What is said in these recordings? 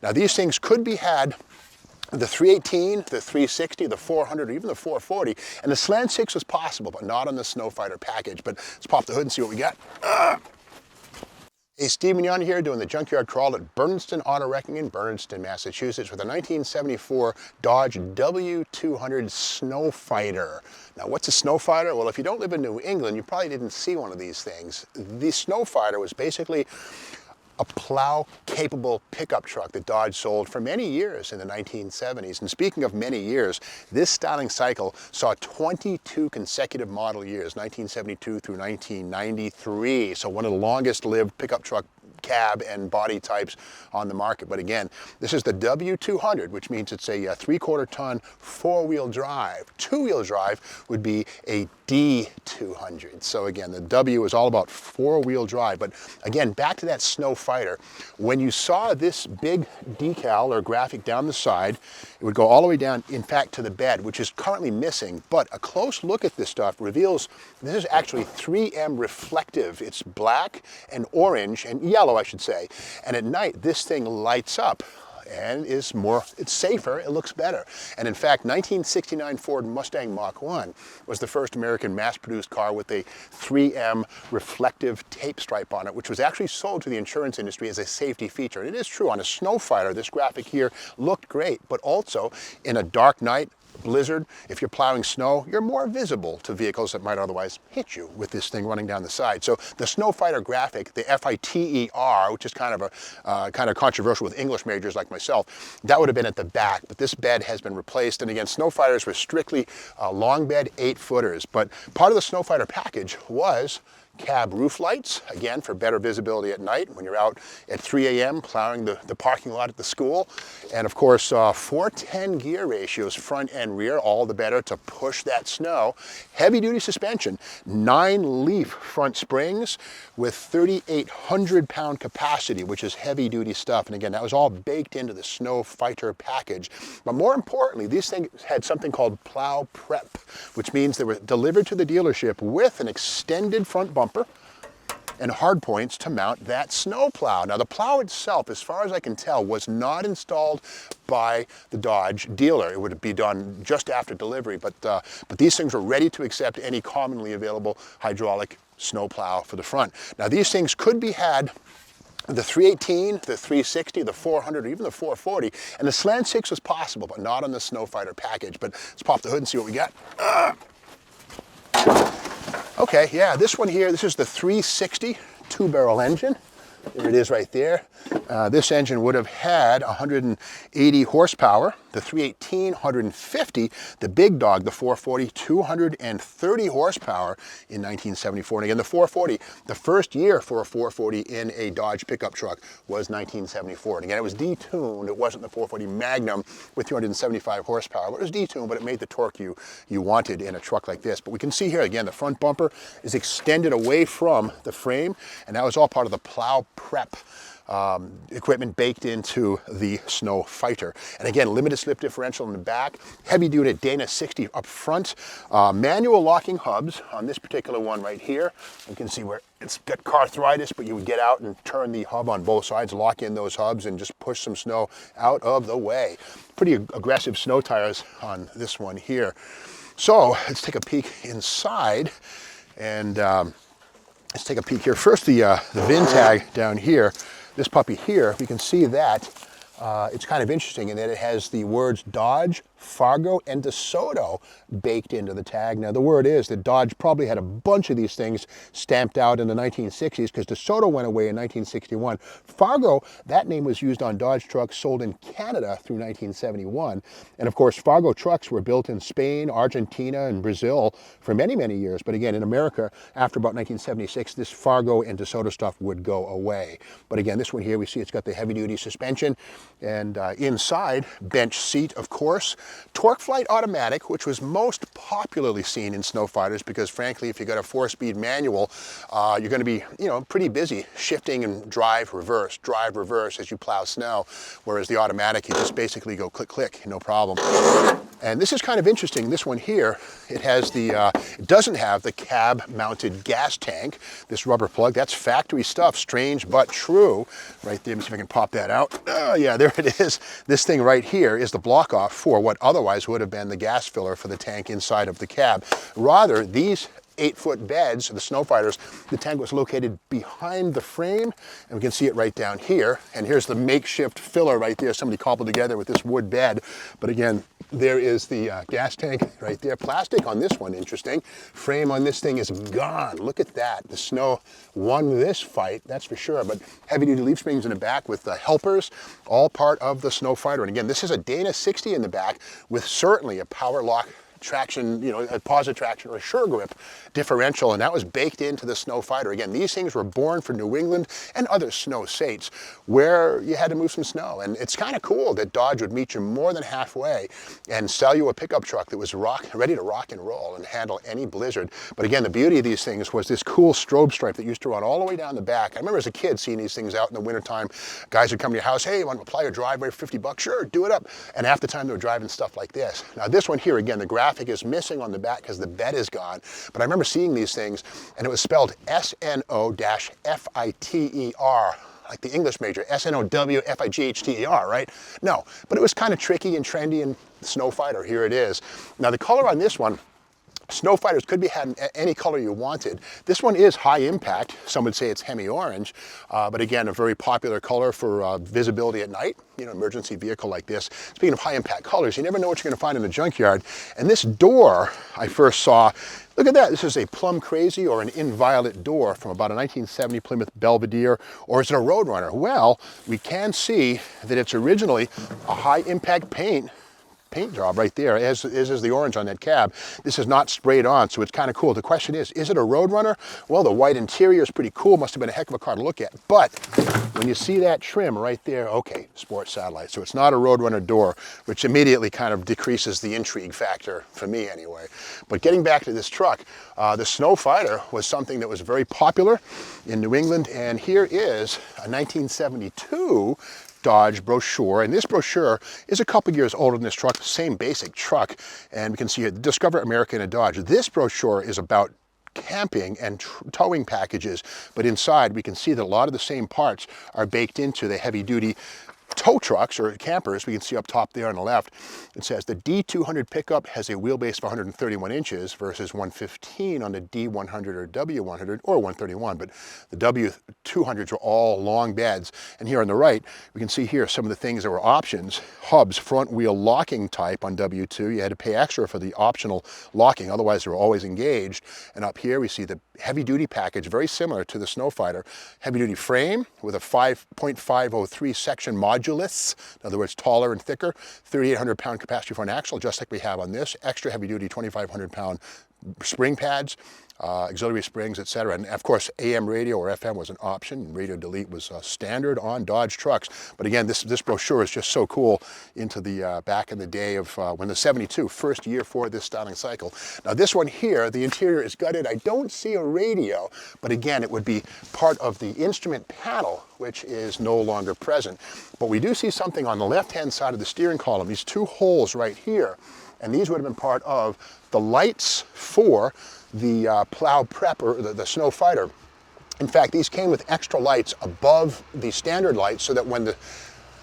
Now these things could be had the 318, the 360, the 400, or even the 440, and the Slant 6 was possible, but not on the Sno Fiter package. But let's pop the hood and see what we got. Hey, Steve Mignon here doing the junkyard crawl at Bernardston Auto Wrecking in Bernardston, Massachusetts with a 1974 Dodge W200 Sno Fiter. Now, what's a Sno Fiter? Well, if you don't live in New England, you probably didn't see one of these things. The Sno Fiter was basically a plow-capable pickup truck that Dodge sold for many years in the 1970s. And speaking of many years, this styling cycle saw 22 consecutive model years, 1972 through 1993. So one of the longest-lived pickup truck cab and body types on the market. But again, this is the W200, which means it's a 3/4 ton four-wheel drive. Two-wheel drive would be a D200. So again, the W is all about four-wheel drive. But again, back to that Sno Fiter, when you saw this big decal or graphic down the side, it would go all the way down, in fact, to the bed, which is currently missing. But a close look at this stuff reveals this is actually 3M reflective. It's black and orange and yellow, I should say. And at night, this thing lights up and it's safer, it looks better. And in fact, 1969 Ford Mustang Mach 1 was the first American mass-produced car with a 3M reflective tape stripe on it, which was actually sold to the insurance industry as a safety feature. And it is true, on a Sno Fiter, this graphic here looked great, but also in a dark night, blizzard, if you're plowing snow, you're more visible to vehicles that might otherwise hit you with this thing running down the side. So the Sno Fiter graphic, the F-I-T-E-R, which is kind of controversial with English majors like myself, that would have been at the back, but this bed has been replaced. And again, Sno Fiters were strictly long bed 8-footers, but part of the Sno Fiter package was cab roof lights, again, for better visibility at night when you're out at 3 a.m. plowing the parking lot at the school. And of course, 4:10 gear ratios, front and rear, all the better to push that snow. Heavy duty suspension, 9-leaf front springs with 3,800 pound capacity, which is heavy duty stuff. And again, that was all baked into the Sno Fiter package. But more importantly, these things had something called plow prep, which means they were delivered to the dealership with an extended front bumper and hard points to mount that snow plow. Now the plow itself, as far as I can tell, was not installed by the Dodge dealer. It would be done just after delivery, but these things were ready to accept any commonly available hydraulic snow plow for the front. Now these things could be had the 318, the 360, the 400, or even the 440, and the Slant 6 was possible, but not on the Sno Fiter package. But let's pop the hood and see what we got. Okay, yeah, this one here, this is the 360 two-barrel engine. There it is right there. This engine would have had 180 horsepower. The 318, 150. The big dog, the 440, 230 horsepower in 1974. And again, the 440, the first year for a 440 in a Dodge pickup truck was 1974. And again, it was detuned. It wasn't the 440 Magnum with 275 horsepower. But it was detuned, but it made the torque you wanted in a truck like this. But we can see here, again, the front bumper is extended away from the frame, and that was all part of the plow prep equipment baked into the Sno Fiter. And again, limited slip differential in the back, heavy duty Dana 60 up front, manual locking hubs on this particular one right here. You can see where it's got arthritis, but you would get out and turn the hub on both sides, lock in those hubs, and just push some snow out of the way. Pretty aggressive snow tires on this one here. So let's take a peek inside, and let's take a peek here. First, the VIN tag down here. This puppy here, we can see that it's kind of interesting in that it has the words Dodge, Fargo, and DeSoto baked into the tag. Now the word is that Dodge probably had a bunch of these things stamped out in the 1960s because DeSoto went away in 1961. Fargo, that name was used on Dodge trucks sold in Canada through 1971. And of course, Fargo trucks were built in Spain, Argentina, and Brazil for many, many years. But again, in America, after about 1976, this Fargo and DeSoto stuff would go away. But again, this one here, we see it's got the heavy-duty suspension, and inside, bench seat, of course. Torque Flight automatic, which was most popularly seen in Sno Fiters because frankly, if you got a 4-speed manual, you're going to be, pretty busy shifting and drive, reverse as you plow snow. Whereas the automatic, you just basically go click, click, no problem. And this is kind of interesting. This one here, it has the, it doesn't have the cab-mounted gas tank. This rubber plug, that's factory stuff, strange but true. Right there, let me see if I can pop that out. Oh yeah, there it is. This thing right here is the block off for what otherwise would have been the gas filler for the tank inside of the cab. Rather, these 8-foot beds, the Sno Fiters, the tank was located behind the frame, and we can see it right down here. And here's the makeshift filler right there, somebody cobbled together with this wood bed. But again, there is the gas tank right there. Plastic on this one, interesting. Frame on this thing is gone. Look at that. The Sno won this fight, that's for sure. But heavy-duty leaf springs in the back with the helpers, all part of the Sno Fiter. And again, this is a Dana 60 in the back with certainly a power lock traction, you know, a positive traction or a sure grip differential, and that was baked into the Sno Fiter. Again, these things were born for New England and other snow states where you had to move some snow. And it's kind of cool that Dodge would meet you more than halfway and sell you a pickup truck that was ready to rock and roll and handle any blizzard. But again, the beauty of these things was this cool strobe stripe that used to run all the way down the back. I remember as a kid seeing these things out in the wintertime. Guys would come to your house, hey, you want to apply your driveway for 50 bucks? Sure, do it up. And half the time they were driving stuff like this. Now this one here, again, the graphic is missing on the back because the bed is gone. But I remember seeing these things, and it was spelled S-N-O-F-I-T-E-R, like the English major, S-N-O-W-F-I-G-H-T-E-R, right? No, but it was kind of tricky and trendy, and Sno Fiter, here it is. Now the color on this one, Sno Fiters could be had in any color you wanted. This one is high impact. Some would say it's hemi-orange, but again, a very popular color for visibility at night, you know, emergency vehicle like this. Speaking of high impact colors, you never know what you're gonna find in the junkyard. And this door I first saw, look at that, this is a Plum Crazy or an Inviolate door from about a 1970 Plymouth Belvedere, or is it a Roadrunner? Well, we can see that it's originally a high impact paint job right there, as is the orange on that cab. This is not sprayed on, so it's kind of cool. The question is it a Roadrunner? Well, the white interior is pretty cool. Must have been a heck of a car to look at. But when you see that trim right there, okay, Sport Satellite. So it's not a Roadrunner door, which immediately kind of decreases the intrigue factor for me anyway. But getting back to this truck, the Sno Fiter was something that was very popular in New England, and here is a 1972 Dodge brochure, and this brochure is a couple years older than this truck, same basic truck, and we can see here, Discover America in a Dodge. This brochure is about camping and towing packages, but inside we can see that a lot of the same parts are baked into the heavy-duty tow trucks or campers. We can see up top there on the left, it says the D200 pickup has a wheelbase of 131 inches versus 115 on the D100 or W100 or 131, but the W200s are all long beds. And here on the right, we can see here some of the things that were options. Hubs, front wheel locking type on W2. You had to pay extra for the optional locking, otherwise they were always engaged. And up here we see the heavy duty package, very similar to the Sno Fiter. Heavy duty frame with a 5.503 section modulus, in other words, taller and thicker, 3,800 pound capacity for an axle, just like we have on this. Extra heavy duty 2,500 pound spring pads, auxiliary springs, etc. And of course, AM radio or FM was an option. Radio delete was standard on Dodge trucks. But again, this brochure is just so cool into the back in the day of when the 72, first year for this styling cycle. Now this one here, the interior is gutted. I don't see a radio, but again, it would be part of the instrument panel, which is no longer present. But we do see something on the left-hand side of the steering column, these two holes right here. And these would have been part of the lights for the plow prep or the Sno Fiter. In fact, these came with extra lights above the standard lights so that when the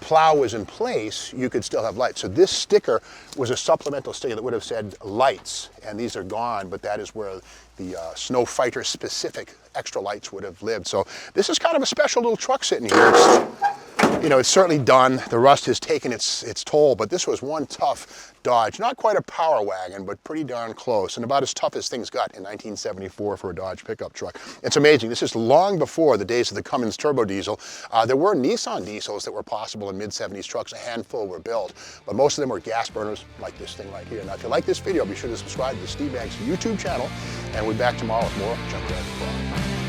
plow was in place, you could still have lights. So this sticker was a supplemental sticker that would have said lights, and these are gone, but that is where the Sno Fiter specific extra lights would have lived. So this is kind of a special little truck sitting here. You know, it's certainly done. The rust has taken its toll, but this was one tough Dodge. Not quite a power wagon, but pretty darn close, and about as tough as things got in 1974 for a Dodge pickup truck. It's amazing. This is long before the days of the Cummins turbo diesel. There were Nissan diesels that were possible in mid-70s trucks. A handful were built, but most of them were gas burners like this thing right here. Now, if you like this video, be sure to subscribe to the Steve Banks YouTube channel, and we'll be back tomorrow with more Junkyard Pro.